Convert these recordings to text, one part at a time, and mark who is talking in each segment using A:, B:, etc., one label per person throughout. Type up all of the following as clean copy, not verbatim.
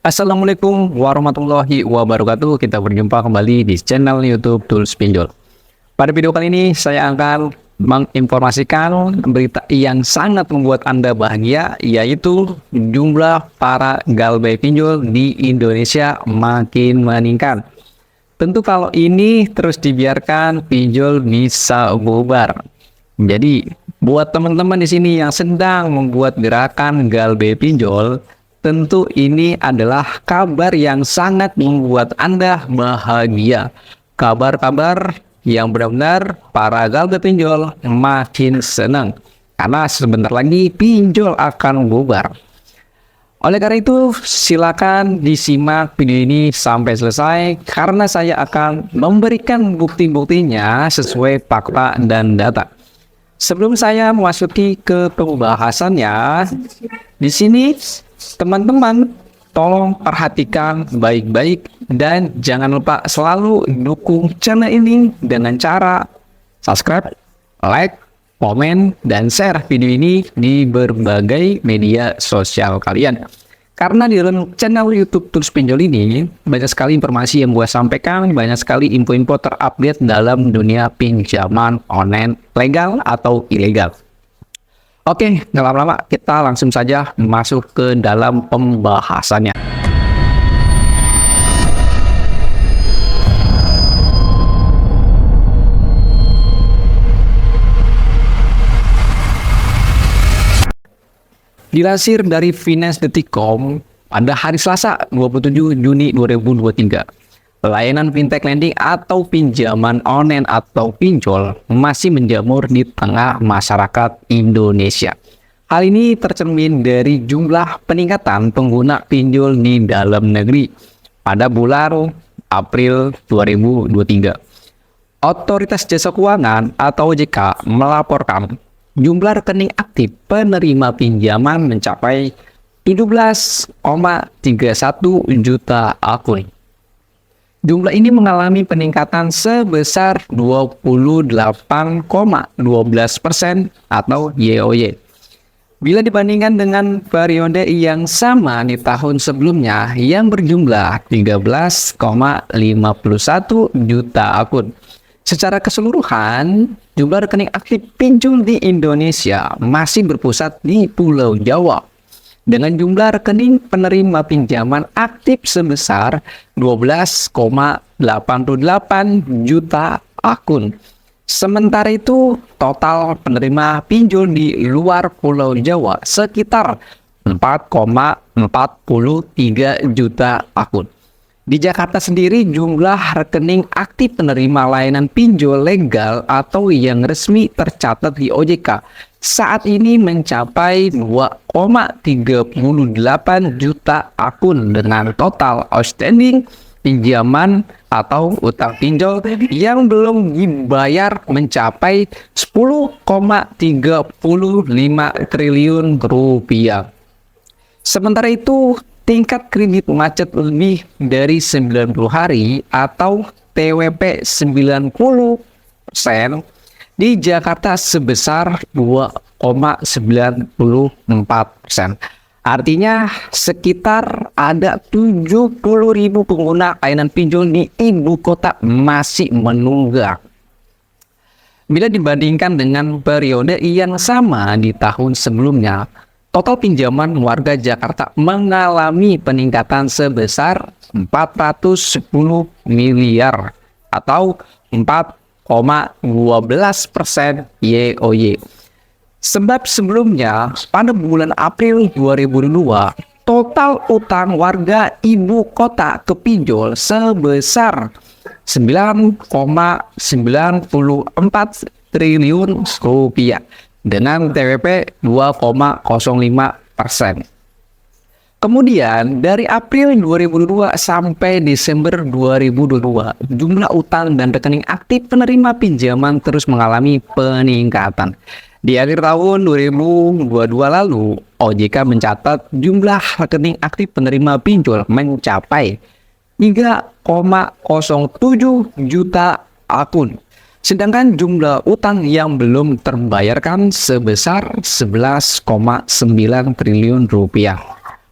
A: Assalamualaikum warahmatullahi wabarakatuh. Kita berjumpa kembali di channel YouTube Tools Pinjol. Pada video kali ini saya akan menginformasikan berita yang sangat membuat Anda bahagia, yaitu jumlah para galbay pinjol di Indonesia makin meningkat. Tentu kalau ini terus dibiarkan, pinjol bisa bubar. Jadi buat teman-teman di sini yang sedang membuat gerakan galbay pinjol, tentu ini adalah kabar yang sangat membuat Anda bahagia. Kabar-kabar yang benar-benar para galbay pinjol makin senang, karena sebentar lagi pinjol akan bubar. Oleh karena itu, silakan disimak video ini sampai selesai, karena saya akan memberikan bukti-buktinya sesuai fakta dan data. Sebelum saya memasuki ke pembahasannya, di sini teman-teman tolong perhatikan baik-baik dan jangan lupa selalu dukung channel ini dengan cara subscribe, like, komen, dan share video ini di berbagai media sosial kalian. Karena di dalam channel YouTube Tools Pinjol ini banyak sekali informasi yang gue sampaikan, banyak sekali info-info terupdate dalam dunia pinjaman online legal atau ilegal. Oke, nggak lama-lama kita langsung saja masuk ke dalam pembahasannya. Dilansir dari finance.com, pada hari Selasa 27 Juni 2023, layanan fintech lending atau pinjaman online atau pinjol masih menjamur di tengah masyarakat Indonesia. Hal ini tercermin dari jumlah peningkatan pengguna pinjol di dalam negeri pada bulan April 2023. Otoritas Jasa Keuangan atau OJK melaporkan jumlah rekening aktif penerima pinjaman mencapai 17,31 juta akun. Jumlah ini mengalami peningkatan sebesar 28,12% atau YoY. Bila dibandingkan dengan periode yang sama di tahun sebelumnya yang berjumlah 13,51 juta akun. Secara keseluruhan, jumlah rekening aktif pinjol di Indonesia masih berpusat di Pulau Jawa, dengan jumlah rekening penerima pinjaman aktif sebesar 12,88 juta akun. Sementara itu, total penerima pinjol di luar Pulau Jawa sekitar 4,43 juta akun. Di Jakarta sendiri, jumlah rekening aktif penerima layanan pinjol legal atau yang resmi tercatat di OJK saat ini mencapai 2,38 juta akun dengan total outstanding pinjaman atau utang pinjol yang belum dibayar mencapai 10,35 triliun rupiah. Sementara itu, tingkat kredit macet lebih dari 90 hari atau TWP 90% di Jakarta sebesar 2,94%. Artinya sekitar ada 70.000 pengguna layanan pinjol di ibu kota masih menunggak. Bila dibandingkan dengan periode yang sama di tahun sebelumnya, total pinjaman warga Jakarta mengalami peningkatan sebesar 410 miliar atau 4,12% YoY. Sebab sebelumnya pada bulan April 2022, total utang warga ibu kota ke pinjol sebesar 9,94 triliun rupiah. Dengan TWP 2,05%. Kemudian dari April 2022 sampai Desember 2022, jumlah utang dan rekening aktif penerima pinjaman terus mengalami peningkatan. Di akhir tahun 2022 lalu, OJK mencatat jumlah rekening aktif penerima pinjol mencapai 3,07 juta akun. Sedangkan jumlah utang yang belum terbayarkan sebesar 11,9 triliun rupiah.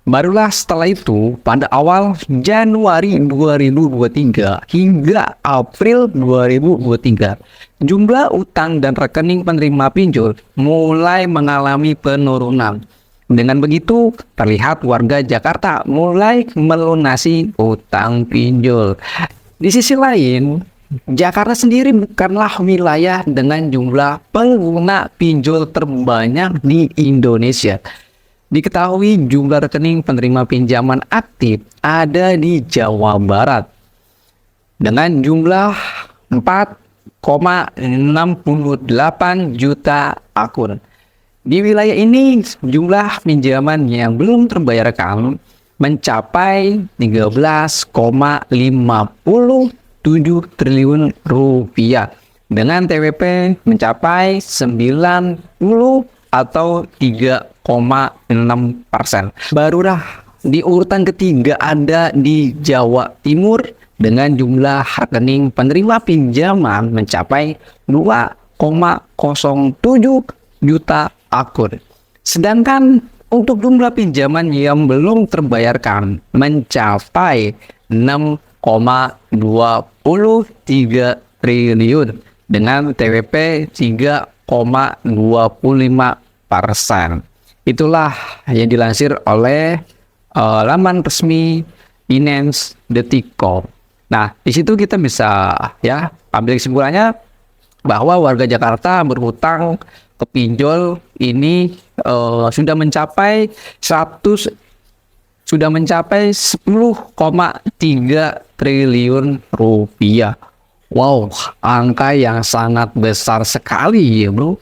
A: Barulah setelah itu, pada awal Januari 2023 hingga April 2023, jumlah utang dan rekening penerima pinjol mulai mengalami penurunan. Dengan begitu, terlihat warga Jakarta mulai melunasi utang pinjol. Di sisi lain, Jakarta sendiri bukanlah wilayah dengan jumlah pengguna pinjol terbanyak di Indonesia. Diketahui jumlah rekening penerima pinjaman aktif ada di Jawa Barat dengan jumlah 4,68 juta akun. Di wilayah ini jumlah pinjaman yang belum terbayarkan mencapai 13,57 triliun rupiah dengan TWP mencapai 90 atau 3,6%. Barulah di urutan ketiga ada di Jawa Timur dengan jumlah rekening penerima pinjaman mencapai 2,07 juta akun. Sedangkan untuk jumlah pinjaman yang belum terbayarkan mencapai 6,23 triliun dengan TWP 3,25%. Itulah yang dilansir oleh laman resmi Binance.com. Nah, di situ kita bisa ya ambil kesimpulannya bahwa warga Jakarta berhutang ke pinjol ini sudah mencapai 10,3 triliun rupiah. Wow, angka yang sangat besar sekali ya, bro.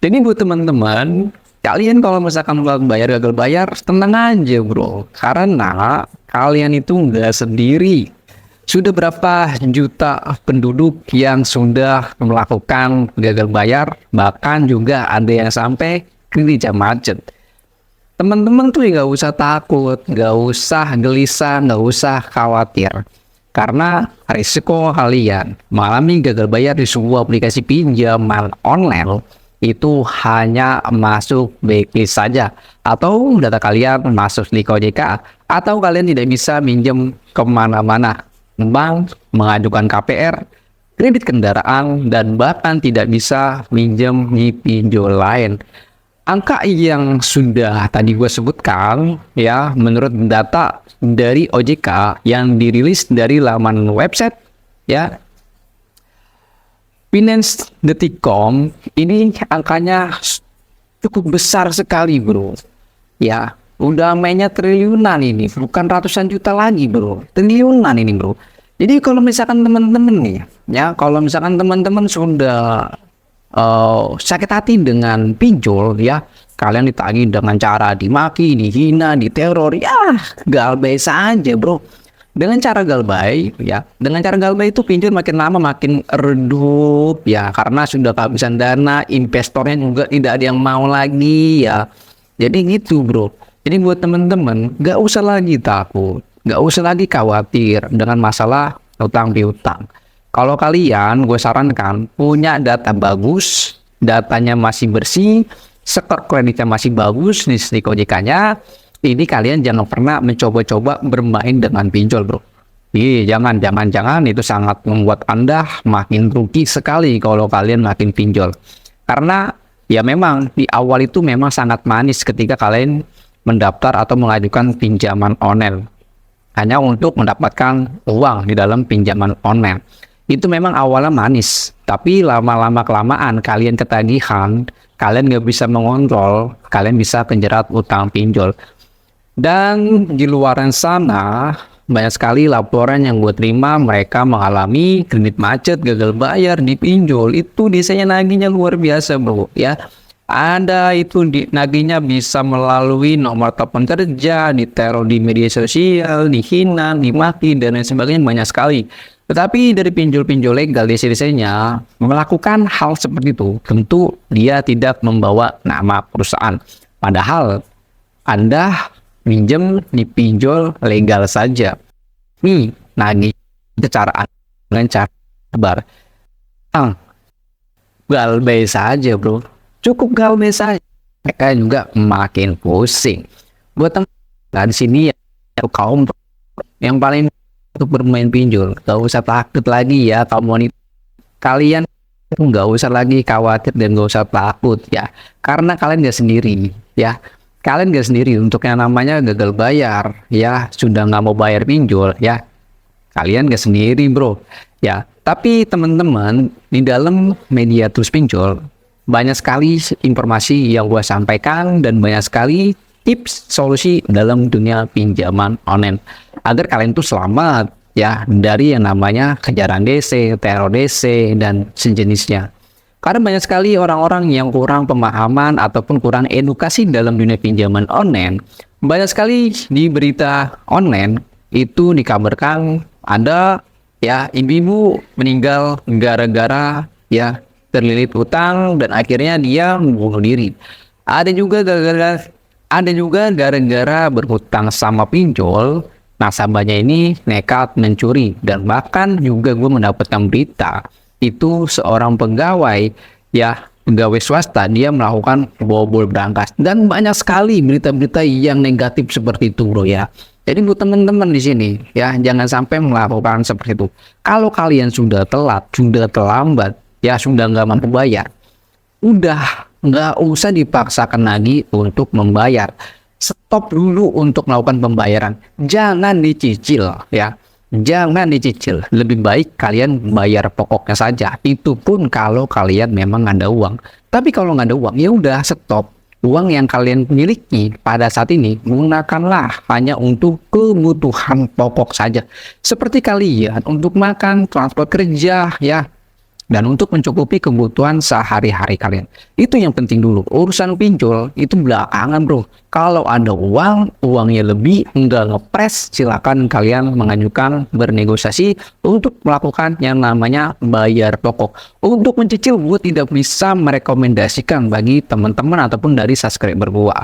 A: Jadi buat teman-teman, kalian kalau misalkan gagal bayar, tenang aja bro. Karena kalian itu nggak sendiri. Sudah berapa juta penduduk yang sudah melakukan gagal bayar, bahkan juga ada yang sampai kredit macet. Teman-teman tuh nggak usah takut, nggak usah gelisah, nggak usah khawatir. Karena risiko kalian mengalami gagal bayar di sebuah aplikasi pinjaman online itu hanya masuk blacklist saja, atau data kalian masuk di OJK, atau kalian tidak bisa minjem kemana-mana, bank, mengajukan KPR, kredit kendaraan, dan bahkan tidak bisa minjem di pinjol lain. Angka yang sudah tadi gue sebutkan ya, menurut data dari OJK yang dirilis dari laman website ya Binance.com, ini angkanya cukup besar sekali bro. Ya, udah mainnya triliunan ini, bukan ratusan juta lagi bro, triliunan ini bro. Jadi kalau misalkan teman-teman nih, ya kalau misalkan teman-teman sudah sakit hati dengan pinjol ya, kalian ditagih dengan cara dimaki, dihina, diteror, ya galbay saja bro. Dengan cara galbay ya, dengan cara galbay itu pinjol makin lama makin redup ya, karena sudah kehabisan dana, investornya juga tidak ada yang mau lagi ya. Jadi gitu bro. Jadi buat teman-teman gak usah lagi takut, gak usah lagi khawatir dengan masalah utang piutang. Kalau kalian, gue sarankan punya data bagus, datanya masih bersih, skor kreditnya masih bagus, nih OJK-nya, ini kalian jangan pernah mencoba-coba bermain dengan pinjol bro. Jangan, itu sangat membuat Anda makin rugi sekali kalau kalian makin pinjol. Karena ya memang di awal itu memang sangat manis ketika kalian mendaftar atau mengajukan pinjaman online. Hanya untuk mendapatkan uang di dalam pinjaman online. Itu memang awalnya manis, tapi lama-lama kelamaan kalian ketagihan, kalian nggak bisa mengontrol, kalian bisa penjerat utang pinjol. Dan di luaran sana banyak sekali laporan yang gue terima, mereka mengalami kredit macet, gagal bayar di pinjol. Itu desainnya nagihnya luar biasa bro ya. Ada itu nagihnya bisa melalui nomor telepon kerja, diteror di media sosial, dihina, dimaki, dan lain sebagainya, banyak sekali. Tetapi dari pinjol-pinjol legal di desainnya melakukan hal seperti itu, tentu dia tidak membawa nama perusahaan. Padahal Anda minjem di pinjol legal saja. Nagih secara dengan cara bar. Galbay saja bro. Cukup galbay saja. mereka juga makin pusing. Buat teman di sini ya, kaum yang paling untuk bermain pinjol, gak usah takut lagi ya kaum wanita. Kalian nggak usah lagi khawatir dan nggak usah takut ya, karena kalian nggak sendiri ya. Kalian nggak sendiri untuk yang namanya gagal bayar ya, sudah nggak mau bayar pinjol ya. Kalian nggak sendiri bro ya. Tapi teman-teman, di dalam media Tulus Pinjol banyak sekali informasi yang gue sampaikan dan banyak sekali tips solusi dalam dunia pinjaman online agar kalian tuh selamat ya dari yang namanya kejaran DC, teror DC, dan sejenisnya. Karena banyak sekali orang-orang yang kurang pemahaman ataupun kurang edukasi dalam dunia pinjaman online. Banyak sekali di berita online itu dikabarkan ada ya ibu-ibu meninggal gara-gara ya terlilit utang dan akhirnya dia membunuh diri. Ada juga gara-gara berhutang sama pinjol, nasabahnya ini nekat mencuri. Dan bahkan juga gue mendapatkan berita itu seorang pegawai ya, pegawai swasta, dia melakukan bobol berangkas. Dan banyak sekali berita-berita yang negatif seperti itu bro ya. Jadi buat teman-teman di sini ya, jangan sampai melakukan seperti itu. Kalau kalian sudah telat, sudah terlambat ya, sudah nggak mampu bayar, udah nggak usah dipaksakan lagi untuk membayar. Stop dulu untuk melakukan pembayaran. Jangan dicicil ya. Jangan dicicil. Lebih baik kalian bayar pokoknya saja. Itu pun kalau kalian memang ada uang. Tapi kalau nggak ada uang, ya udah stop. Uang yang kalian miliki pada saat ini gunakanlah hanya untuk kebutuhan pokok saja. Seperti kalian untuk makan, transport kerja ya, dan untuk mencukupi kebutuhan sehari-hari kalian. Itu yang penting dulu. Urusan pinjol itu belakangan bro. Kalau ada uangnya lebih, nggak ngepres, silakan kalian mengajukan bernegosiasi untuk melakukan yang namanya bayar pokok. Untuk mencicil, gue tidak bisa merekomendasikan bagi teman-teman ataupun dari subscriber gue.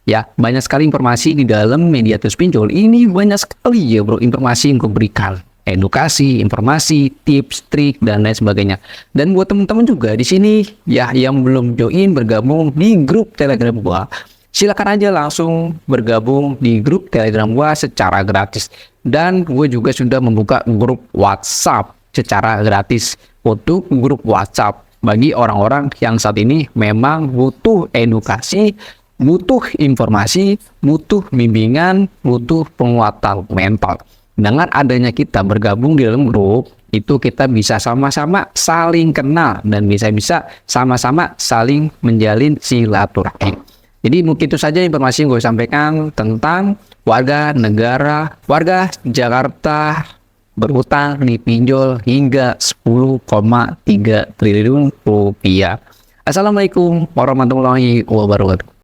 A: Ya, banyak sekali informasi di dalam media Tulus Pinjol. Ini banyak sekali ya bro informasi yang gue berikan. Edukasi, informasi, tips, trik, dan lain sebagainya. Dan buat teman-teman juga di sini ya yang belum join bergabung di grup Telegram gua, silakan aja langsung bergabung di grup Telegram gua secara gratis. Dan gue juga sudah membuka grup WhatsApp secara gratis untuk grup WhatsApp bagi orang-orang yang saat ini memang butuh edukasi, butuh informasi, butuh bimbingan, butuh penguatan mental. Dengan adanya kita bergabung di dalam grup, itu kita bisa sama-sama saling kenal dan bisa-bisa sama-sama saling menjalin silaturahmi. Jadi mungkin itu saja informasi yang gue sampaikan tentang warga warga Jakarta berhutang di pinjol hingga 10,3 triliun rupiah. Assalamualaikum warahmatullahi wabarakatuh.